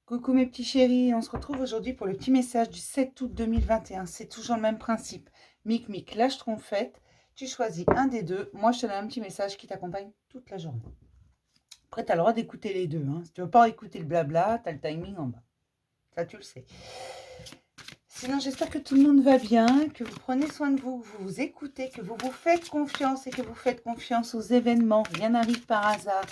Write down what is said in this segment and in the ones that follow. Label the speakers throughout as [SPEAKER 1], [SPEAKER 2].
[SPEAKER 1] Coucou mes petits chéris, on se retrouve aujourd'hui pour le petit message du 7 août 2021. C'est toujours le même principe. Mic Mic, lâche trompette, tu choisis un des deux. Moi, je te donne un petit message qui t'accompagne toute la journée. Après, tu as le droit d'écouter les deux. Si tu ne veux pas écouter le blabla, tu as le timing en bas. Ça, tu le sais. Sinon, j'espère que tout le monde va bien, que vous prenez soin de vous, que vous vous écoutez, que vous vous faites confiance et que vous faites confiance aux événements. Rien n'arrive par hasard.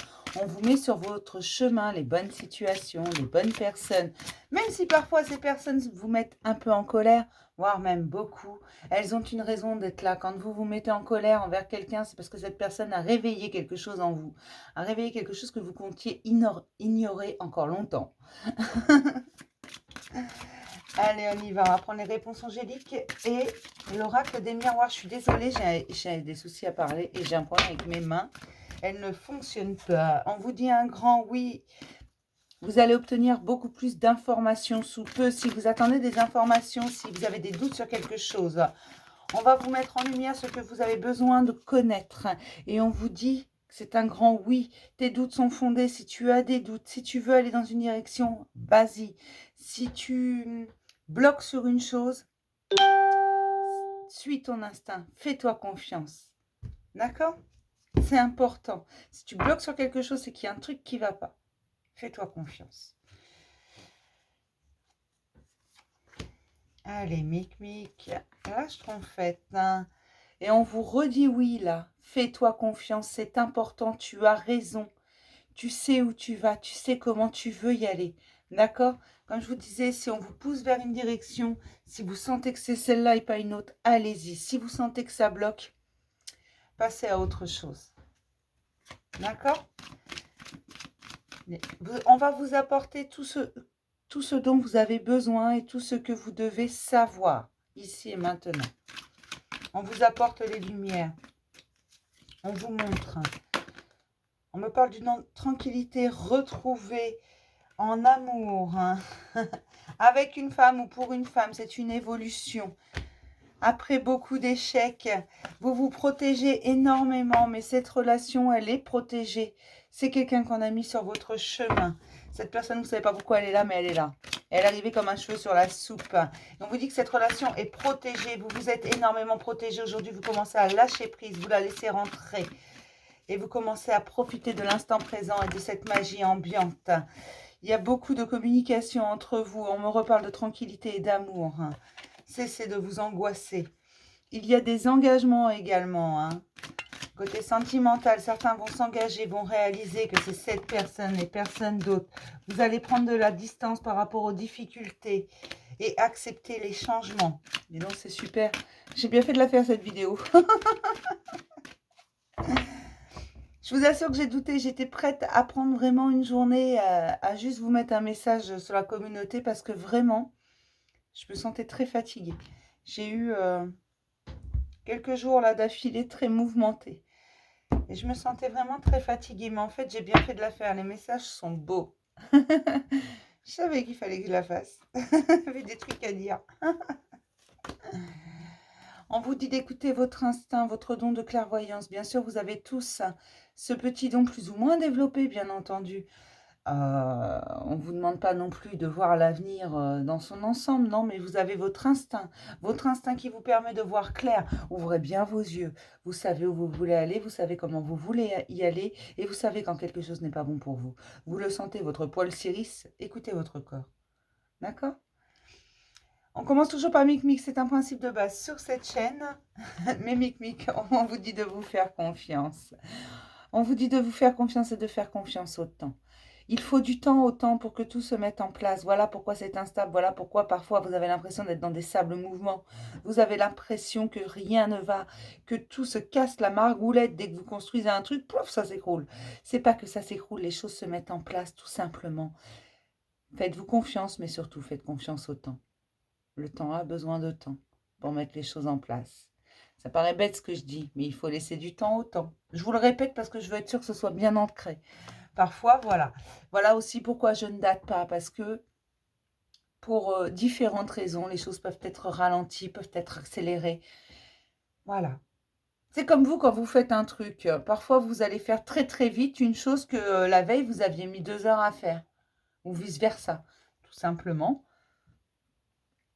[SPEAKER 1] On vous met sur votre chemin les bonnes situations, les bonnes personnes. Même si parfois ces personnes vous mettent un peu en colère, voire même beaucoup, elles ont une raison d'être là. Quand vous vous mettez en colère envers quelqu'un, c'est parce que cette personne a réveillé quelque chose en vous, a réveillé quelque chose que vous comptiez ignorer encore longtemps. Allez, on y va. On va prendre les réponses angéliques et l'oracle des miroirs. Je suis désolée, j'ai des soucis à parler et j'ai un problème avec mes mains. Elles ne fonctionnent pas. On vous dit un grand oui. Vous allez obtenir beaucoup plus d'informations sous peu. Si vous attendez des informations, si vous avez des doutes sur quelque chose, on va vous mettre en lumière ce que vous avez besoin de connaître. Et on vous dit que c'est un grand oui. Tes doutes sont fondés. Si tu as des doutes, si tu veux aller dans une direction, vas-y. Si tu bloques sur une chose, suis ton instinct. Fais-toi confiance. D'accord? C'est important. Si tu bloques sur quelque chose, c'est qu'il y a un truc qui ne va pas. Fais-toi confiance. Allez, Mic Mic, lâche trompette. Et on vous redit oui, là. Fais-toi confiance, c'est important, tu as raison. Tu sais où tu vas, tu sais comment tu veux y aller. D'accord? Comme je vous disais, si on vous pousse vers une direction, si vous sentez que c'est celle-là et pas une autre, allez-y. Si vous sentez que ça bloque, passez à autre chose. D'accord? On va vous apporter tout ce dont vous avez besoin et tout ce que vous devez savoir, ici et maintenant. On vous apporte les lumières. On vous montre. On me parle d'une tranquillité retrouvée en amour. Avec une femme ou pour une femme, c'est une évolution. Après beaucoup d'échecs, vous vous protégez énormément, mais cette relation, elle est protégée. C'est quelqu'un qu'on a mis sur votre chemin. Cette personne, vous ne savez pas pourquoi elle est là, mais elle est là. Elle est arrivée comme un cheveu sur la soupe. Et on vous dit que cette relation est protégée. Vous vous êtes énormément protégé. Aujourd'hui, vous commencez à lâcher prise. Vous la laissez rentrer. Et vous commencez à profiter de l'instant présent et de cette magie ambiante. Il y a beaucoup de communication entre vous. On me reparle de tranquillité et d'amour. Cessez de vous angoisser. Il y a des engagements également. Côté sentimental, certains vont s'engager, vont réaliser que c'est cette personne et personne d'autre. Vous allez prendre de la distance par rapport aux difficultés et accepter les changements. Et donc c'est super. J'ai bien fait de la faire cette vidéo. Je vous assure que j'ai douté. J'étais prête à prendre vraiment une journée à juste vous mettre un message sur la communauté parce que vraiment, je me sentais très fatiguée. J'ai eu quelques jours là d'affilée très mouvementés. Et je me sentais vraiment très fatiguée. Mais en fait, j'ai bien fait de la faire. Les messages sont beaux. Je savais qu'il fallait que je la fasse. J'avais des trucs à dire. On vous dit d'écouter votre instinct, votre don de clairvoyance. Bien sûr, vous avez tous ce petit don plus ou moins développé, bien entendu. On ne vous demande pas non plus de voir l'avenir dans son ensemble, non, mais vous avez votre instinct qui vous permet de voir clair. Ouvrez bien vos yeux, vous savez où vous voulez aller, vous savez comment vous voulez y aller, et vous savez quand quelque chose n'est pas bon pour vous. Vous le sentez, votre poil s'irrisse, écoutez votre corps. D'accord? On commence toujours par Mic Mic, c'est un principe de base sur cette chaîne, mais Mic Mic, on vous dit de vous faire confiance. On vous dit de vous faire confiance et de faire confiance au temps. Il faut du temps au temps pour que tout se mette en place. Voilà pourquoi c'est instable. Voilà pourquoi parfois vous avez l'impression d'être dans des sables mouvants. Vous avez l'impression que rien ne va, que tout se casse la margoulette. Dès que vous construisez un truc, pouf, ça s'écroule. C'est pas que ça s'écroule, les choses se mettent en place tout simplement. Faites-vous confiance, mais surtout faites confiance au temps. Le temps a besoin de temps pour mettre les choses en place. Ça paraît bête ce que je dis, mais il faut laisser du temps au temps. Je vous le répète parce que je veux être sûre que ce soit bien ancré. Parfois, voilà. Voilà aussi pourquoi je ne date pas, parce que pour différentes raisons, les choses peuvent être ralenties, peuvent être accélérées. Voilà. C'est comme vous quand vous faites un truc. Parfois, vous allez faire très très vite une chose que la veille, vous aviez mis 2 heures à faire. Ou vice-versa. simplement.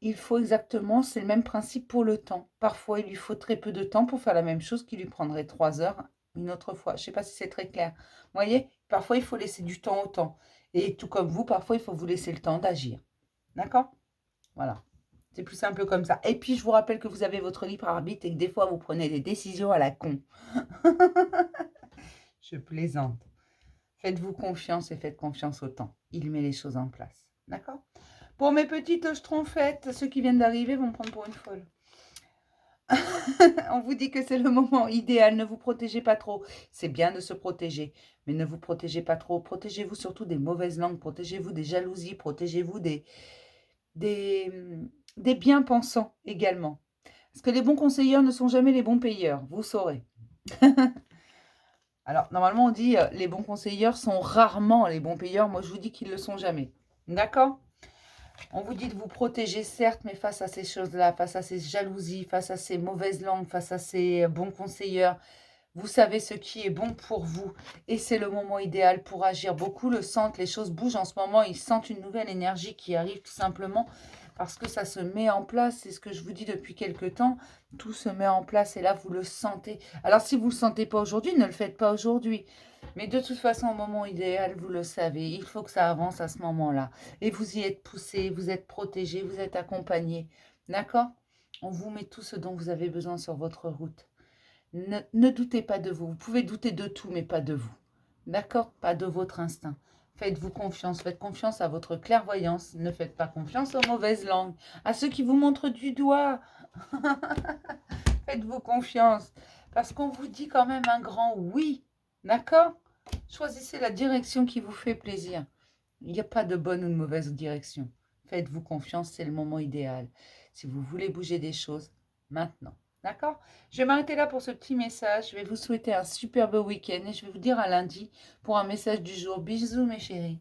[SPEAKER 1] Il faut exactement, c'est le même principe pour le temps. Parfois, il lui faut très peu de temps pour faire la même chose qui lui prendrait 3 heures une autre fois. Je ne sais pas si c'est très clair. Vous voyez, parfois, il faut laisser du temps au temps. Et tout comme vous, parfois, il faut vous laisser le temps d'agir. D'accord? Voilà. C'est plus simple comme ça. Et puis, je vous rappelle que vous avez votre libre arbitre et que des fois, vous prenez des décisions à la con. Je plaisante. Faites-vous confiance et faites confiance au temps. Il met les choses en place. D'accord? Pour mes petites schtroumpfettes, ceux qui viennent d'arriver vont me prendre pour une folle. On vous dit que c'est le moment idéal. Ne vous protégez pas trop. C'est bien de se protéger, mais ne vous protégez pas trop. Protégez-vous surtout des mauvaises langues. Protégez-vous des jalousies. Protégez-vous des, des bien-pensants également. Parce que les bons conseilleurs ne sont jamais les bons payeurs. Vous saurez. Alors, normalement, on dit les bons conseilleurs sont rarement les bons payeurs. Moi, je vous dis qu'ils ne le sont jamais. D'accord? On vous dit de vous protéger, certes, mais face à ces choses-là, face à ces jalousies, face à ces mauvaises langues, face à ces bons conseilleurs, vous savez ce qui est bon pour vous. Et c'est le moment idéal pour agir. Beaucoup le sentent, les choses bougent en ce moment. Ils sentent une nouvelle énergie qui arrive tout simplement parce que ça se met en place. C'est ce que je vous dis depuis quelque temps. Tout se met en place et là, vous le sentez. Alors, si vous ne le sentez pas aujourd'hui, ne le faites pas aujourd'hui. Mais de toute façon, au moment idéal, vous le savez, il faut que ça avance à ce moment-là. Et vous y êtes poussé, vous êtes protégé, vous êtes accompagné. D'accord? On vous met tout ce dont vous avez besoin sur votre route. Ne doutez pas de vous. Vous pouvez douter de tout, mais pas de vous. D'accord? Pas de votre instinct. Faites-vous confiance. Faites confiance à votre clairvoyance. Ne faites pas confiance aux mauvaises langues. À ceux qui vous montrent du doigt. Faites-vous confiance. Parce qu'on vous dit quand même un grand oui. D'accord? Choisissez la direction qui vous fait plaisir. Il n'y a pas de bonne ou de mauvaise direction. Faites-vous confiance, c'est le moment idéal. Si vous voulez bouger des choses, maintenant. D'accord? Je vais m'arrêter là pour ce petit message. Je vais vous souhaiter un superbe week-end et je vais vous dire à lundi pour un message du jour. Bisous mes chéris.